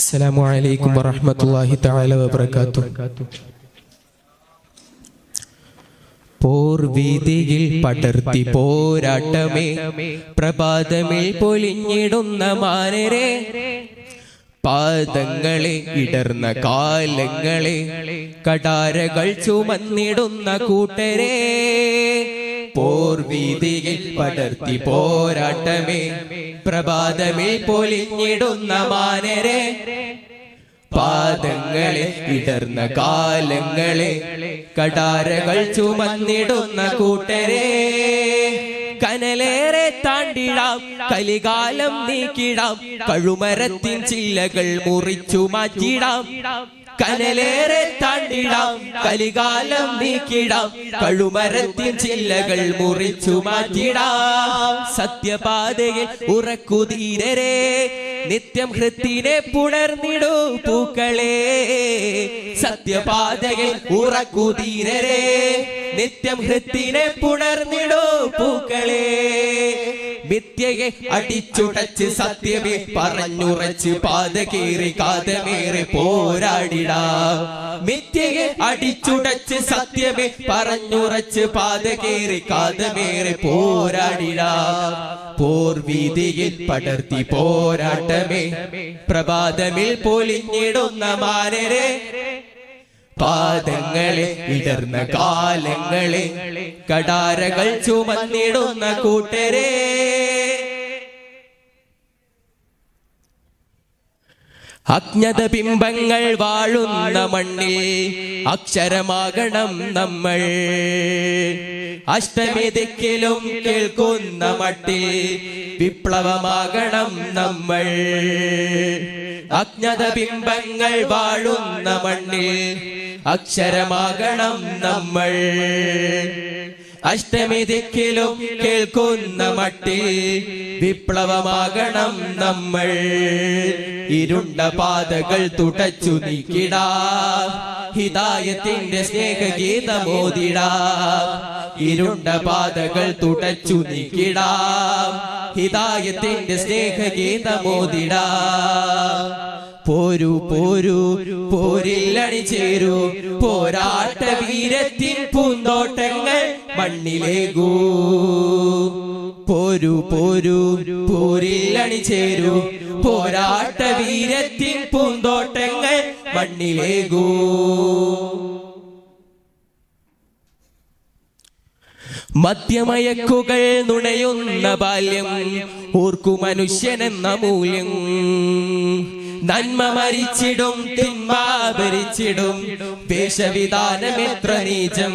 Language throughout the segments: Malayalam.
അസ്സലാമു അലൈക്കും വറഹ്മത്തുള്ളാഹി തആല വബറകാതുഹു. പോർവീതിയിൽ പടർത്തി പോരാട്ടമേ, പ്രഭാതമിൽ പൊലിഞ്ഞിടുന്ന മാനരെ, പാദങ്ങളെ ഇടർന്ന കാലങ്ങളെ, കടാരകൾ ചുമന്നിടുന്ന കൂട്ടരെ. പോർവീതിയിൽ പടർത്തി പോരാട്ടമേ, പ്രഭാതമിൽ പൊലിഞ്ഞിടുന്ന മാനരെ, പാദങ്ങളെ ഇടർന്ന കാലങ്ങളെ, കടാരകൾ ചുമന്നിടുന്ന കൂട്ടരെ. കനലേറെ താണ്ടിടാം, കലികാലം നീക്കിടാം, കഴുമരത്തിൻ ചില്ലകൾ മുറിച്ചു മാറ്റിടാം. കനലേറെ താണ്ടിടാം, കലികാലം നീക്കിടാം, കഴുമരത്തിൻ ചില്ലകൾ മുറിച്ചു മാറ്റിടാം. സത്യപാതയിൽ ഉറക്കുതീരരെ, നിത്യം ഹൃത്തിനെ പുണർന്നിടൂ പൂക്കളെ. സത്യപാതയിൽ ഉറക്കുതീരരെ, നിത്യം ഹൃത്തിനെ പുണർന്നിടൂ പൂക്കളെ. മിഥ്യയെ അടിച്ചുടച്ച് സത്യമേ പറഞ്ഞുറച്ച്, പാതകേറി കാതമേറി പോരാടിടാം. മിഥ്യയെ അടിച്ചുടച്ച് സത്യമേ പറഞ്ഞുറച്ച്, പാതകേറി കാതമേറി പോരാടിടാം. പോർവീതിയിൽ പടർത്തി പോരാട്ടമേ, പ്രഭാതമിൽ പൊലിഞ്ഞിടുന്ന മാനരെ, പാദങ്ങളെ ഇടർന്ന കാലങ്ങളെ, കടാരകൾ ചുമന്നിടുന്ന കൂട്ടരെ. അജ്ഞത ബിംബങ്ങൾ വാഴുന്ന മണ്ണിൽ അക്ഷരമാകണം നമ്മൾ. അഷ്ടമി ദിക്കിലും കേൾക്കുന്ന മട്ടിൽ വിപ്ലവമാകണം നമ്മൾ. അജ്ഞത ബിംബങ്ങൾ വാഴുന്ന മണ്ണിൽ അക്ഷരമാകണം നമ്മൾ. അഷ്ടമി ദിക്കിലും കേൾക്കുന്ന മട്ടിൽ വിപ്ലവമാകണം നമ്മൾ. ഇരുണ്ട പാതകൾ തുടച്ചു നീക്കിടാം, ഹിദായത്തിന്റെ സ്നേഹഗീതമോദിടാം. ഇരുണ്ട പാതകൾ തുടച്ചു നീക്കിടാം, ഹിദായത്തിന്റെ സ്നേഹഗീതമോദിടാം. പോരൂ പോരൂ പോരിൽ അണിചേരൂ, പോരാട്ട വീരത്തിൻ പൂന്തോട്ടങ്ങൾ മണ്ണിലേകൂ. പോരൂ പോരൂ പോരിൽ അണിചേരൂ, പോരാട്ട വീരത്തിൻ പൂന്തോട്ടങ്ങൾ മണ്ണിലേകൂ. മദ്യമയക്കുകൾ നുണയുന്ന ബാല്യം, ഓർക്കു മനുഷ്യനെന്ന മൂല്യം. നന്മ മരിച്ചിടും, തിന്മ ഭരിച്ചിടും, വേഷവിധാനം എത്ര നീചം.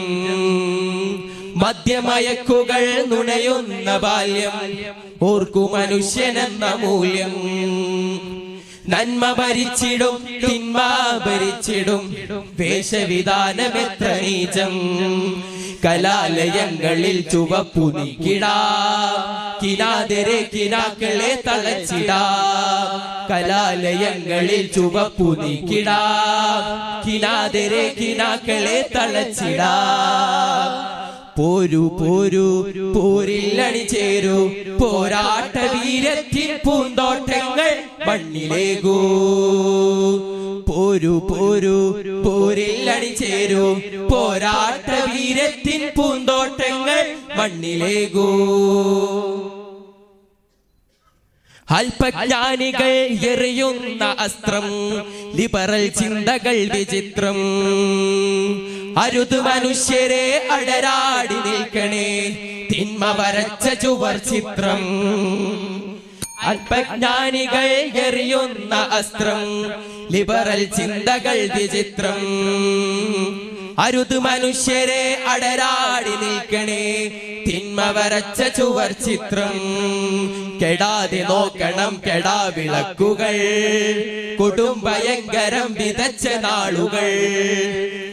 മദ്യമയക്കുകൾ നുണയുന്ന ബാല്യം, ഓർക്കു മനുഷ്യനെന്ന മൂല്യം. നന്മ ഭരിച്ചിടും, തിന്മ ഭരിച്ചിടും, വേഷവിധാനം എത്ര നീചം. കലാലയങ്ങളിൽ ചുവപ്പു നീക്കിടാം, കിനാതെരെ കിനാക്കളെ തളച്ചിടാം. കലാലയങ്ങളിൽ ചുവപ്പു നീക്കിടാം, കിനാതെരെ കിനാക്കളെ തളച്ചിടാം. പോരൂ പോരൂ പോരിൽ അണിചേരൂ, പോരാട്ട വീരത്തിൻ പൂന്തോട്ടങ്ങൾ മണ്ണിലേകൂ. പോരൂ പോരൂ പോരിൽ അണിചേരൂ, പോരാട്ട വീരത്തിൻ പൂന്തോട്ടങ്ങൾ മണ്ണിലേകൂ. അല്പജ്ഞാനികൾ എറിയുന്ന അസ്ത്രം, ലിബറൽ ചിന്തകൾ വിചിത്രം. അരുത് മനുഷ്യരെ അടരാടി നിൽക്കണേ, തിന്മ വരച്ച ചുവർ ചിത്രം. അല്പജ്ഞാനികൾ എറിയുന്ന അസ്ത്രം, ലിബറൽ ചിന്തകൾ വിചിത്രം. അരുത് മനുഷ്യരെ അടരാടി നിൽക്കണേ, തിന്മ വരച്ച ചുവർ ചിത്രം. കെടാതെ നോക്കണം കെടാവിളക്കുകൾ, കൊടുംഭയങ്കരം വിതച്ച നാളുകൾ.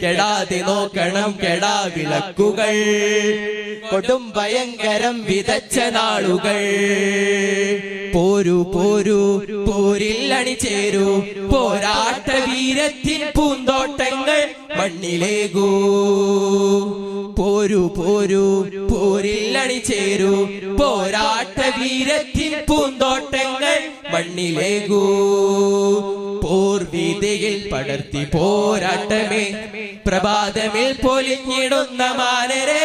കെടാതെ നോക്കണം കെടാവിളക്കുകൾ, കൊടുംഭയങ്കരം വിതച്ച നാളുകൾ. പോരൂ പോരൂ പോരിൽ അണിചേരൂ, പോരാട്ട വീരത്തിൻ പൂന്തോട്ടങ്ങൾ മണ്ണിലേകൂ. പോരൂ പോരൂ പോരിൽ അണിചേരൂ, പോരാട്ട വീരത്തിൻ പൂന്തോട്ടങ്ങൾ മണ്ണിലേകൂ. പൂർവീതിയിൽ പടർത്തി പോരാട്ടമേ പ്രഭാതമിൽ പൊലിഞ്ഞിടുന്ന മാനരെ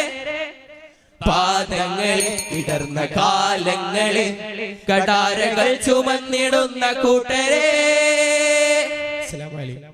പാദങ്ങളിൽ ഇടർന്ന കാലങ്ങളിൽ കടാരകൾ ചുമന്നിടുന്ന കൂട്ടരെ. അസ്സലാമു അലൈക്കും.